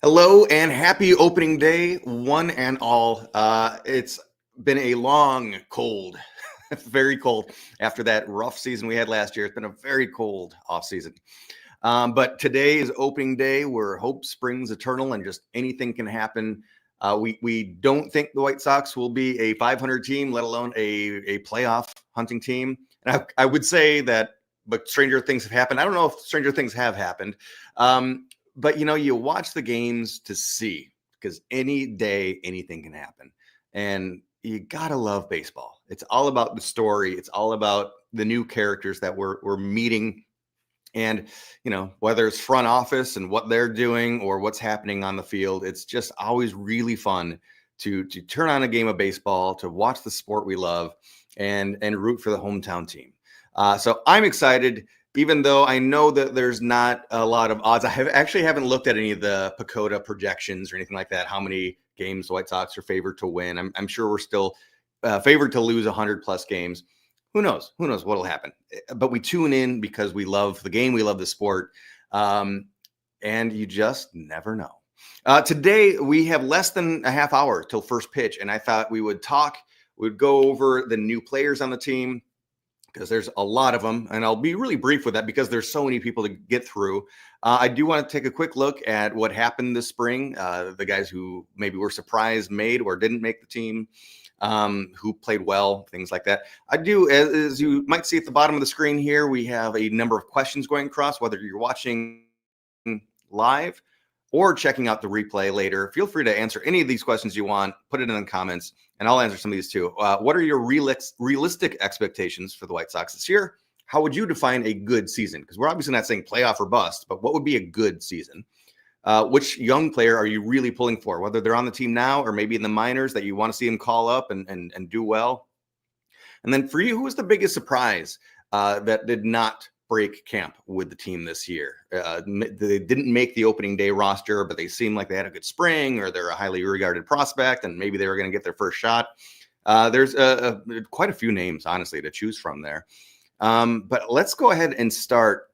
Hello and happy opening day, one and all. It's been a long, cold, very cold after that rough season we had last year. It's been a very cold off season. But today is opening day where hope springs eternal and just anything can happen. We don't think the White Sox will be a 500 team, let alone a playoff hunting team. And I would say that, but stranger things have happened. I don't know if stranger things have happened. But you watch the games to see, because any day anything can happen, and you gotta love baseball. It's all about the story. It's all about the new characters that we're meeting, and whether it's front office and what they're doing or what's happening on the field, it's just always really fun to turn on a game of baseball, to watch the sport we love, and root for the hometown team. So I'm excited. Even though I know that there's not a lot of odds. I haven't looked at any of the Pacoda projections or anything like that, how many games the White Sox are favored to win. I'm sure we're still favored to lose 100 plus games. Who knows? Who knows what'll happen? But we tune in because we love the game. We love the sport. And you just never know. Today, we have less than a half hour till first pitch. And I thought we'd go over the new players on the team, because there's a lot of them, and I'll be really brief with that because there's so many people to get through. I do want to take a quick look at what happened this spring, the guys who maybe were surprised made or didn't make the team, who played well, things like that. I do, as you might see at the bottom of the screen here, we have a number of questions going across, whether you're watching live or checking out the replay later. Feel free to answer any of these questions you want, put it in the comments, and I'll answer some of these too. What are your realistic expectations for the White Sox this year? How would you define a good season? Because we're obviously not saying playoff or bust, but what would be a good season? Which young player are you really pulling for, whether they're on the team now or maybe in the minors that you want to see them call up and do well? And then for you, who was the biggest surprise that did not break camp with the team this year? They didn't make the opening day roster, but they seemed like they had a good spring, or they're a highly regarded prospect, and maybe they were going to get their first shot. There's quite a few names, honestly, to choose from there. But let's go ahead and start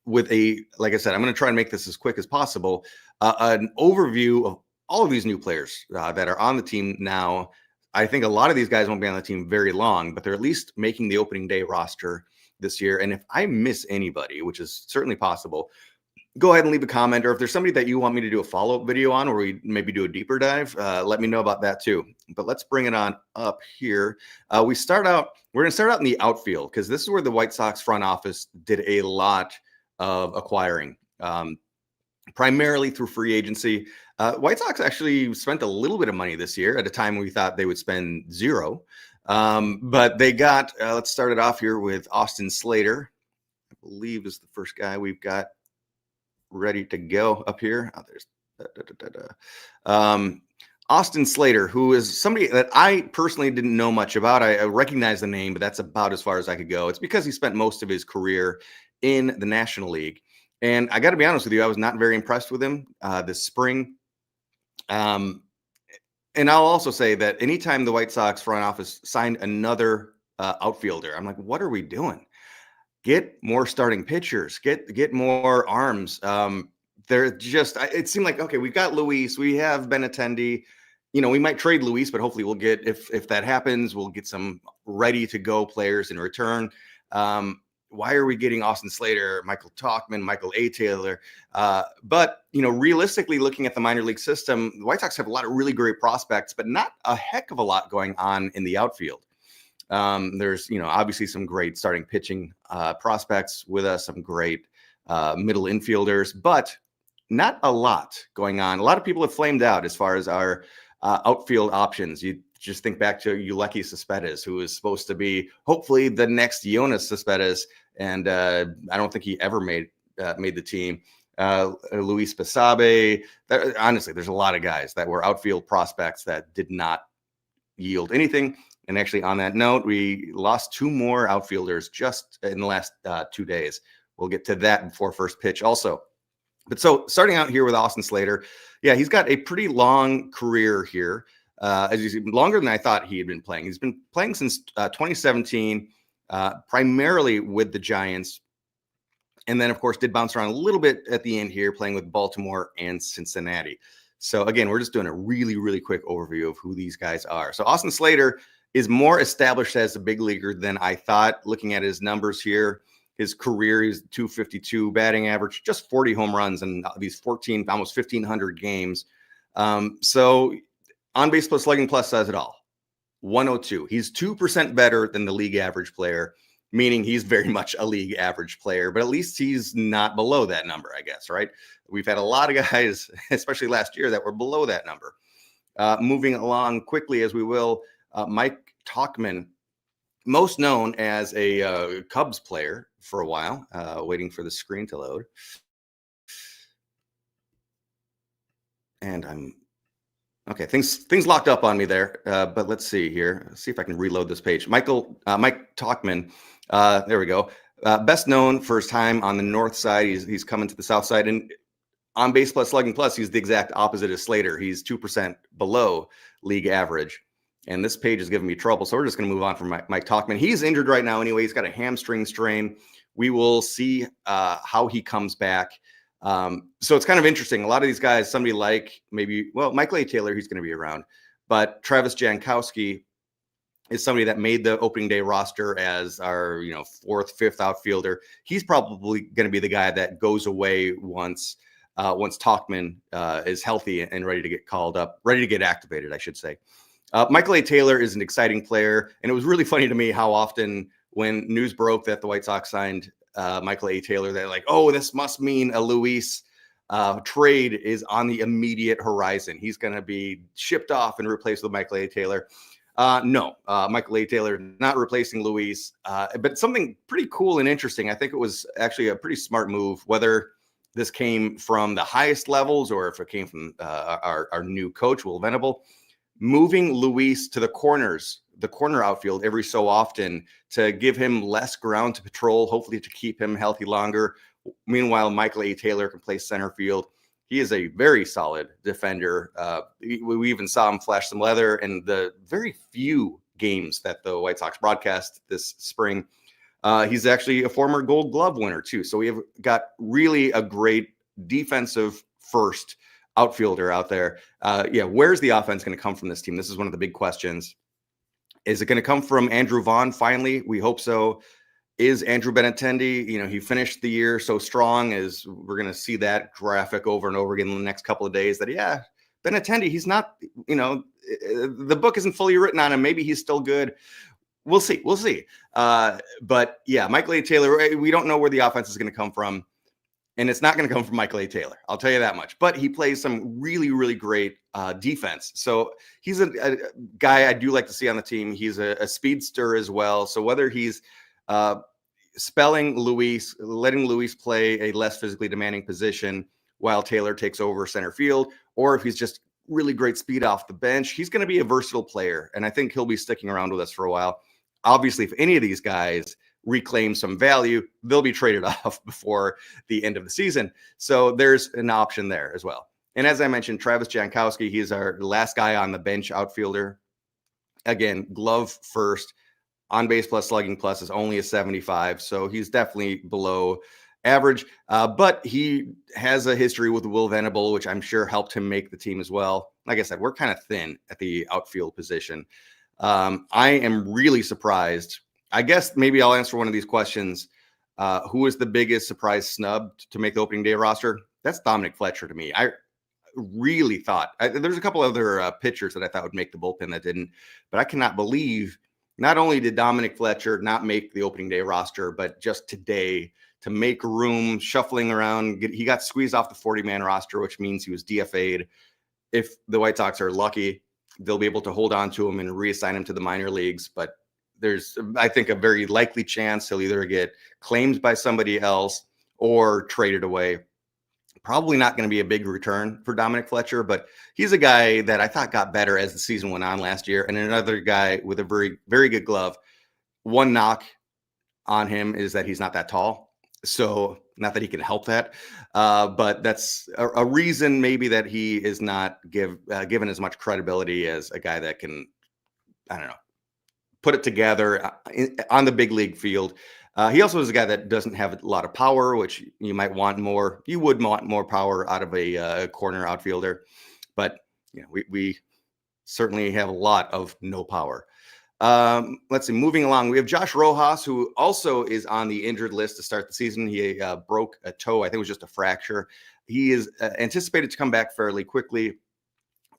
with like I said, I'm going to try and make this as quick as possible, an overview of all of these new players that are on the team now. I think a lot of these guys won't be on the team very long, but they're at least making the opening day roster this year. And if I miss anybody, which is certainly possible, go ahead and leave a comment, or if there's somebody that you want me to do a follow-up video on, or we maybe do a deeper dive, let me know about that too. But let's bring it on up here. We're going to start out in the outfield, because this is where the White Sox front office did a lot of acquiring, primarily through free agency. White Sox actually spent a little bit of money this year at a time we thought they would spend zero. But they got, let's start it off here with Austin Slater, I believe is the first guy we've got ready to go up here. Oh, there's Austin Slater, who is somebody that I personally didn't know much about. I recognize the name, but that's about as far as I could go. It's because he spent most of his career in the National League. And I got to be honest with you, I was not very impressed with him this spring. And I'll also say that anytime the White Sox front office signed another outfielder, I'm like, what are we doing? Get more starting pitchers, get more arms. It seemed like, okay, we've got Luis, we have Benintendi. We might trade Luis, but hopefully we'll get, if that happens, we'll get some ready to go players in return. Why are we getting Austin Slater, Michael Tauchman, Michael A. Taylor? But, realistically, looking at the minor league system, the White Sox have a lot of really great prospects, but not a heck of a lot going on in the outfield. There's, obviously some great starting pitching prospects with us, some great middle infielders, but not a lot going on. A lot of people have flamed out as far as our outfield options. You just think back to Uleki Cespedes, who is supposed to be hopefully the next Yoenis Cespedes, and I don't think he ever made the team. Luis Basabe. Honestly, there's a lot of guys that were outfield prospects that did not yield anything. And actually, on that note, we lost two more outfielders just in the last 2 days. We'll get to that before first pitch also. But so starting out here with Austin Slater, yeah, he's got a pretty long career here. As you see, longer than I thought he had been playing. He's been playing since 2017, primarily with the Giants. And then, of course, did bounce around a little bit at the end here, playing with Baltimore and Cincinnati. So again, we're just doing a really, really quick overview of who these guys are. So Austin Slater is more established as a big leaguer than I thought. Looking at his numbers here, his career is 252 batting average, just 40 home runs in these 14, almost 1,500 games. So on base plus slugging plus says it all. 102. He's 2% better than the league average player, meaning he's very much a league average player, but at least he's not below that number, I guess, right? We've had a lot of guys, especially last year, that were below that number. Moving along quickly as we will, Mike Tauchman, most known as a Cubs player for a while, waiting for the screen to load. And I'm okay. Things locked up on me there, but let's see here. Let's see if I can reload this page. Mike Tauchman. There we go. Best known for his time on the north side. He's coming to the south side, and on base plus slugging plus, he's the exact opposite of Slater. He's 2% below league average. And this page is giving me trouble, so we're just going to move on from Mike Tauchman. He's injured right now anyway. He's got a hamstring strain. We will see how he comes back. So it's kind of interesting. A lot of these guys, somebody like Michael A. Taylor, he's going to be around. But Travis Jankowski is somebody that made the opening day roster as our, fourth, fifth outfielder. He's probably going to be the guy that goes away once Tauchman is healthy and ready to get called up, ready to get activated, I should say. Michael A. Taylor is an exciting player, and it was really funny to me how often when news broke that the White Sox signed Michael A. Taylor, they're like, oh, this must mean a Luis trade is on the immediate horizon. He's going to be shipped off and replaced with Michael A. Taylor. No, Michael A. Taylor not replacing Luis, but something pretty cool and interesting. I think it was actually a pretty smart move, whether this came from the highest levels or if it came from our new coach, Will Venable, moving Luis to the corner outfield every so often to give him less ground to patrol, hopefully to keep him healthy longer. Meanwhile, Michael A. Taylor can play center field. He is a very solid defender. We even saw him flash some leather in the very few games that the White Sox broadcast this spring. He's actually a former Gold Glove winner too. So we have got really a great defensive first outfielder out there. Where's the offense going to come from this team? This is one of the big questions. Is it going to come from Andrew Vaughn finally? We hope so. Is Andrew Benintendi, he finished the year so strong, as we're going to see that graphic over and over again in the next couple of days, that, Benintendi, he's not, the book isn't fully written on him. Maybe he's still good. We'll see. But Michael A. Taylor, we don't know where the offense is going to come from. And it's not going to come from Michael A. Taylor. I'll tell you that much. But he plays some really, really great defense. So he's a guy I do like to see on the team. He's a speedster as well. So whether he's spelling Luis, letting Luis play a less physically demanding position while Taylor takes over center field, or if he's just really great speed off the bench, he's going to be a versatile player. And I think he'll be sticking around with us for a while. Obviously, if any of these guys reclaim some value, they'll be traded off before the end of the season. So there's an option there as well. And as I mentioned, Travis Jankowski, he's our last guy on the bench outfielder. Again, glove first, on base plus slugging plus is only a 75. So he's definitely below average. But he has a history with Will Venable, which I'm sure helped him make the team as well. Like I said, we're kind of thin at the outfield position. I am really surprised. I guess maybe I'll answer one of these questions. Who is the biggest surprise snub to make the opening day roster? That's Dominic Fletcher to me. I really thought there's a couple other pitchers that I thought would make the bullpen that didn't, but I cannot believe not only did Dominic Fletcher not make the opening day roster, but just today to make room, shuffling around, he got squeezed off the 40-man roster, which means he was DFA'd. If the White Sox are lucky, they'll be able to hold on to him and reassign him to the minor leagues, but there's, I think, a very likely chance he'll either get claimed by somebody else or traded away. Probably not going to be a big return for Dominic Fletcher, but he's a guy that I thought got better as the season went on last year. And another guy with a very, very good glove. One knock on him is that he's not that tall. So not that he can help that, but that's a reason maybe that he is not given as much credibility as a guy that can, I don't know, put it together on the big league field. He also is a guy that doesn't have a lot of power, which you might want more. You would want more power out of a corner outfielder, but we certainly have a lot of no power. Let's see. Moving along, we have Josh Rojas, who also is on the injured list to start the season. He broke a toe. I think it was just a fracture. He is anticipated to come back fairly quickly.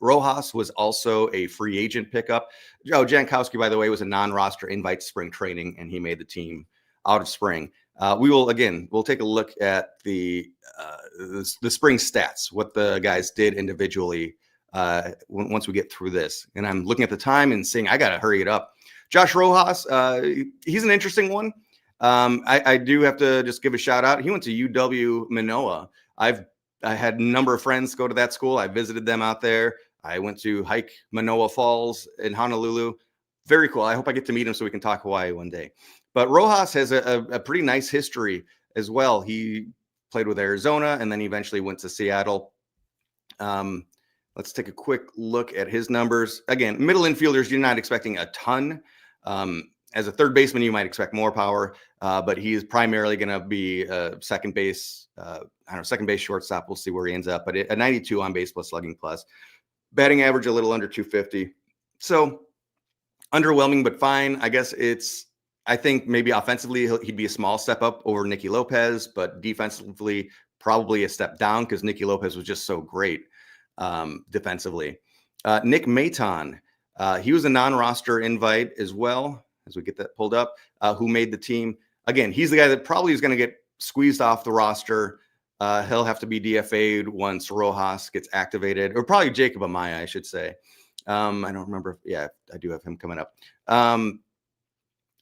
Rojas was also a free agent pickup. Joe Jankowski, by the way, was a non-roster invite to spring training, and he made the team out of spring. We'll take a look at the spring stats, what the guys did individually once we get through this. And I'm looking at the time and saying, I got to hurry it up. Josh Rojas, he's an interesting one. I do have to just give a shout out. He went to UW Manoa. I had a number of friends go to that school. I visited them out there. I went to hike Manoa Falls in Honolulu. Very cool. I hope I get to meet him so we can talk Hawaii one day. But Rojas has a pretty nice history as well. He played with Arizona and then eventually went to Seattle. Let's take a quick look at his numbers. Again, middle infielders, you're not expecting a ton. As a third baseman, you might expect more power, but he is primarily going to be second base, second base shortstop. We'll see where he ends up, but a 92 on base plus slugging plus. Batting average a little under 250. So underwhelming, but fine. I think maybe offensively he'd be a small step up over Nicky Lopez, but defensively probably a step down because Nicky Lopez was just so great defensively. Nick Maton, he was a non-roster invite as well, as we get that pulled up, who made the team. Again, he's the guy that probably is going to get squeezed off the roster. He'll have to be DFA'd once Rojas gets activated, or probably Jacob Amaya, I should say. I don't remember. Yeah, I do have him coming up.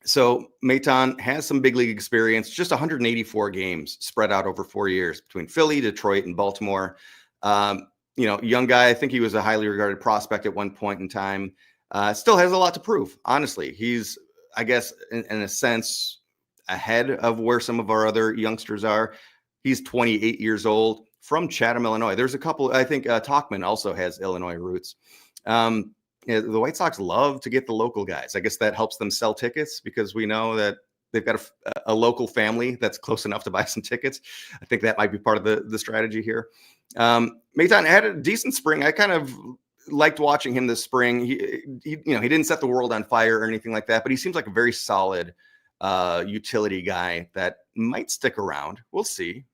So Maton has some big league experience, just 184 games spread out over 4 years between Philly, Detroit, and Baltimore. Young guy. I think he was a highly regarded prospect at one point in time. Still has a lot to prove. Honestly, he's, I guess, in a sense, ahead of where some of our other youngsters are. He's 28 years old from Chatham, Illinois. There's a couple. I think Talkman also has Illinois roots. The White Sox love to get the local guys. I guess that helps them sell tickets because we know that they've got a local family that's close enough to buy some tickets. I think that might be part of the strategy here. Maton had a decent spring. I kind of liked watching him this spring. He didn't set the world on fire or anything like that, but he seems like a very solid utility guy that might stick around. We'll see.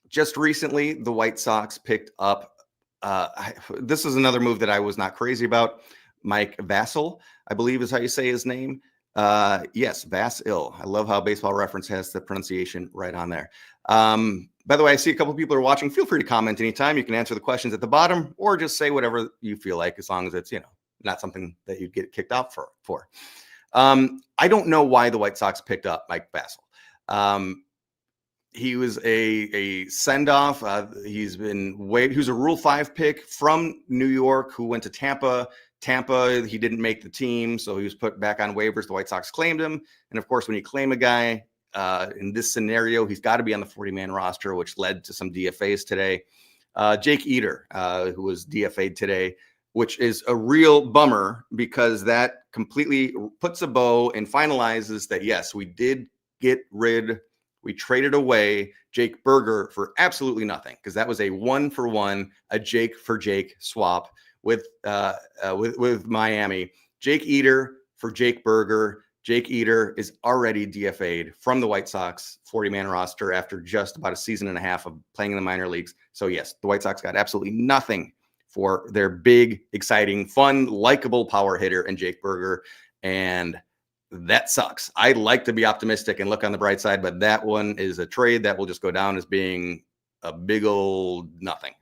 Just recently, the White Sox picked up. This is another move that I was not crazy about. Mike Vasil, I believe is how you say his name. Yes, Vasil. I love how Baseball Reference has the pronunciation right on there. By the way, I see a couple of people are watching. Feel free to comment anytime. You can answer the questions at the bottom or just say whatever you feel like, as long as it's, not something that you'd get kicked out for. I don't know why the White Sox picked up Mike Vasil. He was a send-off. He was a Rule 5 pick from New York who went to Tampa. He didn't make the team, so he was put back on waivers. The White Sox claimed him. And of course, when you claim a guy in this scenario, he's got to be on the 40-man roster, which led to some DFAs today. Jake Eater, who was DFA'd today, which is a real bummer because that completely puts a bow and finalizes that, yes, we traded away Jake Berger for absolutely nothing because that was a 1-for-1, a Jake for Jake swap with Miami. Jake Eater for Jake Berger. Jake Eater is already DFA'd from the White Sox 40-man roster after just about a season and a half of playing in the minor leagues. So yes, the White Sox got absolutely nothing for their big, exciting, fun, likable power hitter and Jake Berger. And that sucks. I like to be optimistic and look on the bright side, but that one is a trade that will just go down as being a big old nothing.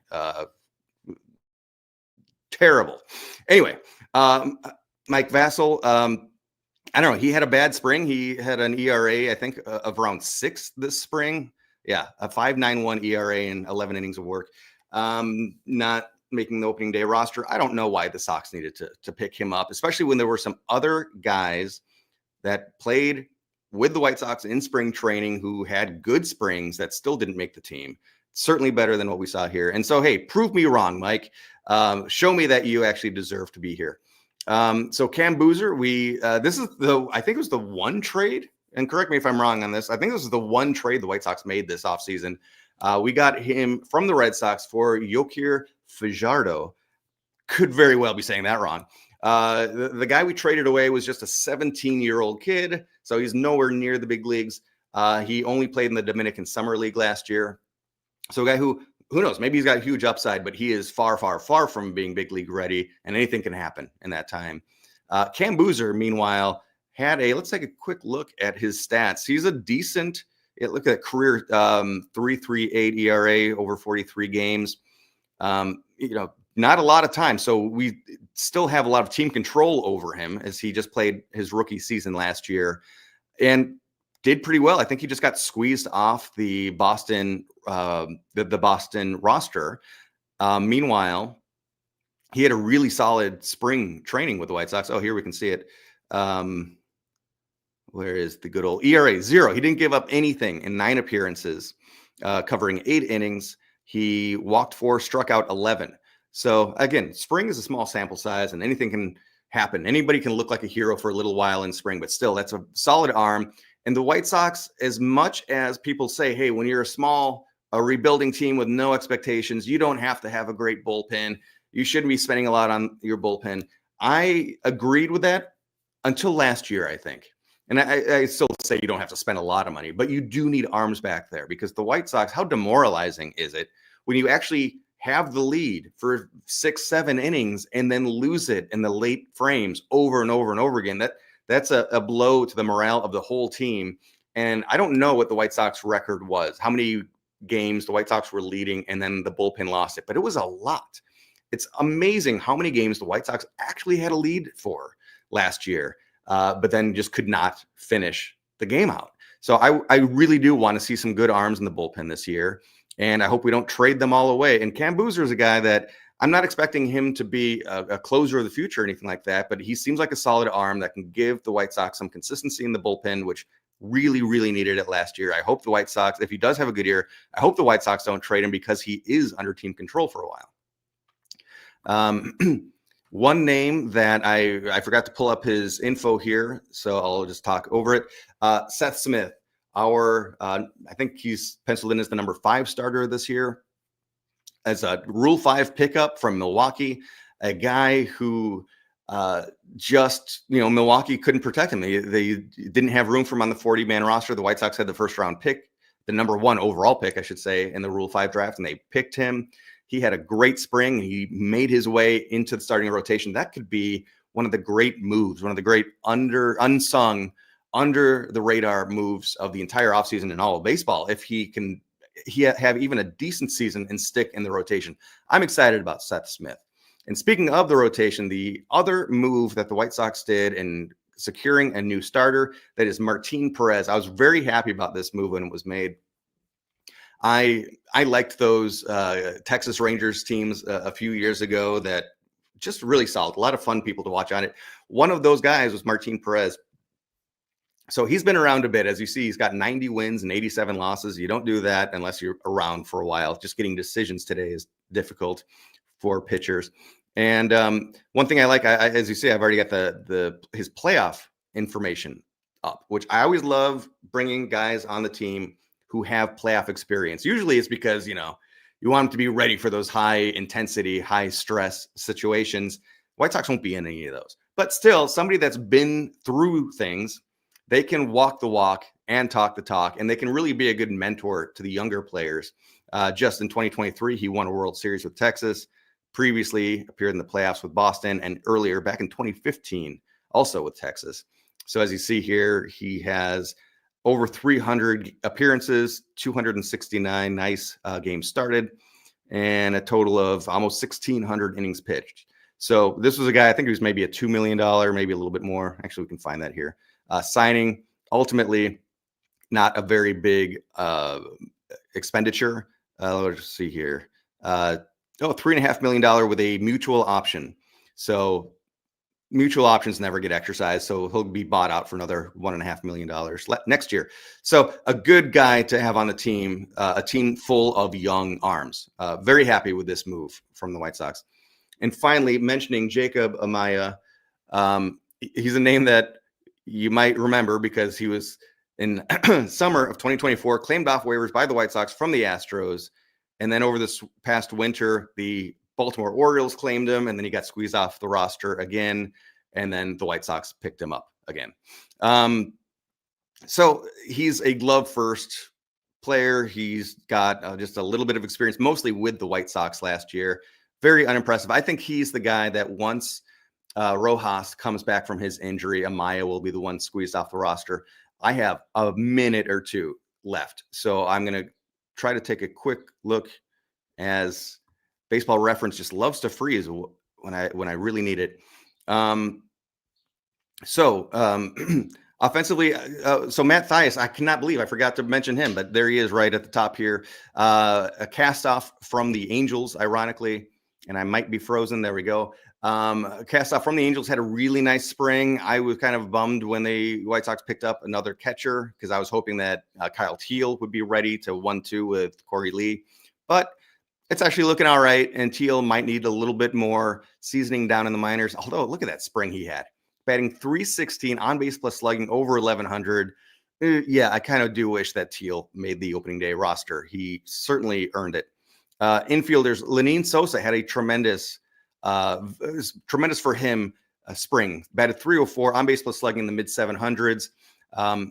Terrible. Anyway, Mike Vasil, I don't know. He had a bad spring. He had an ERA, I think, of around 6 this spring. Yeah, a 5.91 ERA in 11 innings of work. Not making the opening day roster. I don't know why the Sox needed to pick him up, especially when there were some other guys that played with the White Sox in spring training who had good springs that still didn't make the team. Certainly better than what we saw here. And so, hey, prove me wrong, Mike. Show me that you actually deserve to be here. So Cam Boozer, this is I think it was the one trade, and correct me if I'm wrong on this. I think this is the one trade the White Sox made this offseason. We got him from the Red Sox for Yokir Fajardo. Could very well be saying that wrong. The guy we traded away was just a 17-year-old kid, so he's nowhere near the big leagues. He only played in the Dominican Summer League last year. So a guy who knows, maybe he's got huge upside, but he is far, far, far from being big league ready, and anything can happen in that time. Cam Boozer, meanwhile, let's take a quick look at his stats. He's a decent, look at career 3.38 ERA over 43 games. Not a lot of time. So we still have a lot of team control over him, as he just played his rookie season last year and did pretty well. I think he just got squeezed off the Boston Boston roster. Meanwhile, he had a really solid spring training with the White Sox. Oh, here we can see it. Where is the good old ERA? 0. He didn't give up anything in 9 appearances, covering 8 innings. He walked 4, struck out 11. So again, spring is a small sample size, and anything can happen. Anybody can look like a hero for a little while in spring, but still, that's a solid arm. And the White Sox, as much as people say, hey, when you're a rebuilding team with no expectations, you don't have to have a great bullpen. You shouldn't be spending a lot on your bullpen. I agreed with that until last year, I think. And I still say you don't have to spend a lot of money, but you do need arms back there, because the White Sox, how demoralizing is it when you actually have the lead for 6-7 innings and then lose it in the late frames over and over and over again? That's a blow to the morale of the whole team. And I don't know what the White Sox record was, how many games the White Sox were leading and then the bullpen lost it, but it was a lot. It's amazing how many games the White Sox actually had a lead for last year, but then just could not finish the game out. So I really do want to see some good arms in the bullpen this year, and I hope we don't trade them all away. And Cam Boozer is a guy that I'm not expecting him to be a closer of the future or anything like that, but he seems like a solid arm that can give the White Sox some consistency in the bullpen, which really, really needed it last year. I hope the White Sox, if he does have a good year, I hope the White Sox don't trade him, because he is under team control for a while. One name that I forgot to pull up his info here, so I'll just talk over it. Seth Smith, I think he's penciled in as the number 5 starter this year, as a Rule 5 pickup from Milwaukee, a guy who Milwaukee couldn't protect him. They didn't have room for him on the 40-man roster. The White Sox had the first-round pick, the number 1 overall pick, I should say, in the Rule 5 draft, and they picked him. He had a great spring. He made his way into the starting rotation. That could be one of the great moves, one of the great unsung, under the radar moves of the entire offseason in all of baseball, if he can have even a decent season and stick in the rotation. I'm excited about Seth Smith. And speaking of the rotation, the other move that the White Sox did in securing a new starter, that is Martin Perez. I was very happy about this move when it was made. I liked those Texas Rangers teams a few years ago that just really solid. A lot of fun people to watch on it. One of those guys was Martin Perez. So he's been around a bit. As you see, he's got 90 wins and 87 losses. You don't do that unless you're around for a while. Just getting decisions today is difficult for pitchers. And one thing I like, as you see, I've already got his playoff information up, which I always love bringing guys on the team who have playoff experience. Usually it's because, you want them to be ready for those high intensity, high stress situations. White Sox won't be in any of those. But still, somebody that's been through things, they can walk the walk and talk the talk, and they can really be a good mentor to the younger players. Just in 2023, he won a World Series with Texas, previously appeared in the playoffs with Boston, and earlier back in 2015, also with Texas. So as you see here, he has over 300 appearances, 269 nice games started, and a total of almost 1,600 innings pitched. So this was a guy, I think he was maybe a $2 million, maybe a little bit more. Actually, we can find that here. Signing, ultimately not a very big expenditure. Let's see here. $3.5 million with a mutual option. So mutual options never get exercised, so he'll be bought out for another $1.5 million next year. So a good guy to have on the team, a team full of young arms. Very happy with this move from the White Sox. And finally, mentioning Jacob Amaya, He's a name that you might remember because he was in summer of 2024 claimed off waivers by the White Sox from the Astros. And then over this past winter, the Baltimore Orioles claimed him, and then he got squeezed off the roster again. And then the White Sox picked him up again. So he's a glove first player. He's got just a little bit of experience, mostly with the White Sox last year. Very unimpressive. I think he's the guy that once Rojas comes back from his injury, Amaya will be the one squeezed off the roster. I have a minute or two left, so I'm going to try to take a quick look, as Baseball Reference just loves to freeze when I really need it. Offensively, so Matt Thias, I cannot believe I forgot to mention him, but there he is right at the top here. A cast off from the Angels, ironically, and I might be frozen. There we go. Cast off from the Angels, had a really nice spring. I was kind of bummed when the White Sox picked up another catcher because I was hoping that Kyle Teal would be ready to 1-2 with Corey Lee, but it's actually looking all right. And Teal might need a little bit more seasoning down in the minors. Although look at that spring he had, batting .316, on base plus slugging over 1,100. Yeah, I kind of do wish that Teal made the opening day roster. He certainly earned it. Infielders, Lenyn Sosa had a tremendous for him spring. Batted .304, on base plus slugging in the mid 700s.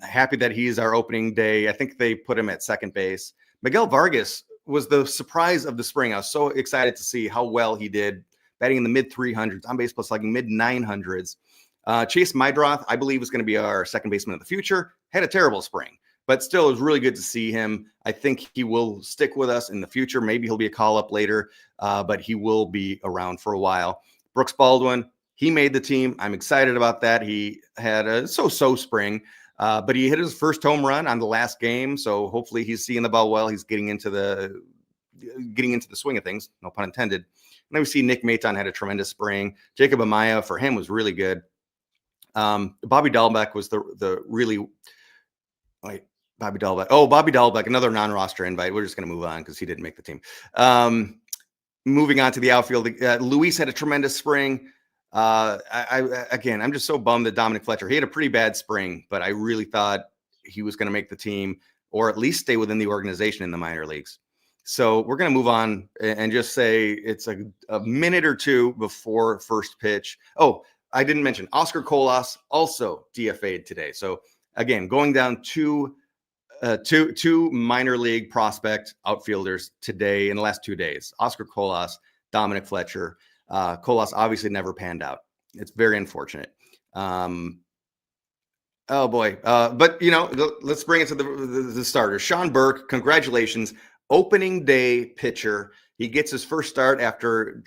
Happy that he's our opening day. I think they put him at second base. Miguel Vargas was the surprise of the spring. I was so excited to see how well he did, batting in the mid 300s, on base plus slugging mid 900s. Chase Mydroth, I believe, is going to be our second baseman of the future. Had a terrible spring, but still, it was really good to see him. I think he will stick with us in the future. Maybe he'll be a call-up later, but he will be around for a while. Brooks Baldwin, he made the team. I'm excited about that. He had a so-so spring, but he hit his first home run on the last game, so hopefully he's seeing the ball well. He's getting into the swing of things, no pun intended. And then we see Nick Maton had a tremendous spring. Jacob Amaya, for him, was really good. Bobby Dahlbeck was the really Bobby Dahlbeck. Oh, Bobby Dahlbeck, another non-roster invite. We're just going to move on because he didn't make the team. Moving on to the outfield, Luis had a tremendous spring. I'm just so bummed that Dominic Fletcher, he had a pretty bad spring, but I really thought he was going to make the team or at least stay within the organization in the minor leagues. So we're going to move on and just say it's a minute or two before first pitch. Oh, I didn't mention Oscar Colas also DFA'd today. So again, going down two minor league prospect outfielders today in the last 2 days. Oscar Colas, Dominic Fletcher. Colas obviously never panned out. It's very unfortunate. Oh boy. But let's bring it to the starters. Sean Burke, congratulations. Opening day pitcher. He gets his first start after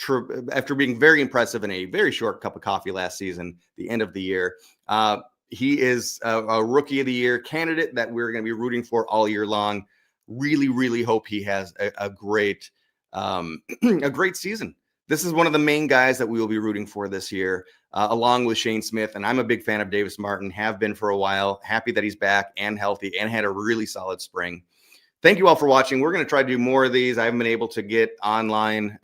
being very impressive in a very short cup of coffee last season, the end of the year. He is a rookie of the year candidate that we're going to be rooting for all year long. Really, really hope he has a great season. This is one of the main guys that we will be rooting for this year, along with Shane Smith. And I'm a big fan of Davis Martin, have been for a while. Happy that he's back and healthy and had a really solid spring. Thank you all for watching. We're going to try to do more of these. I haven't been able to get online.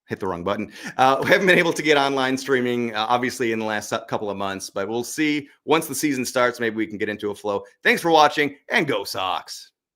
Hit the wrong button. We haven't been able to get online streaming, obviously, in the last couple of months, but we'll see once the season starts. Maybe we can get into a flow. Thanks for watching, and go Sox.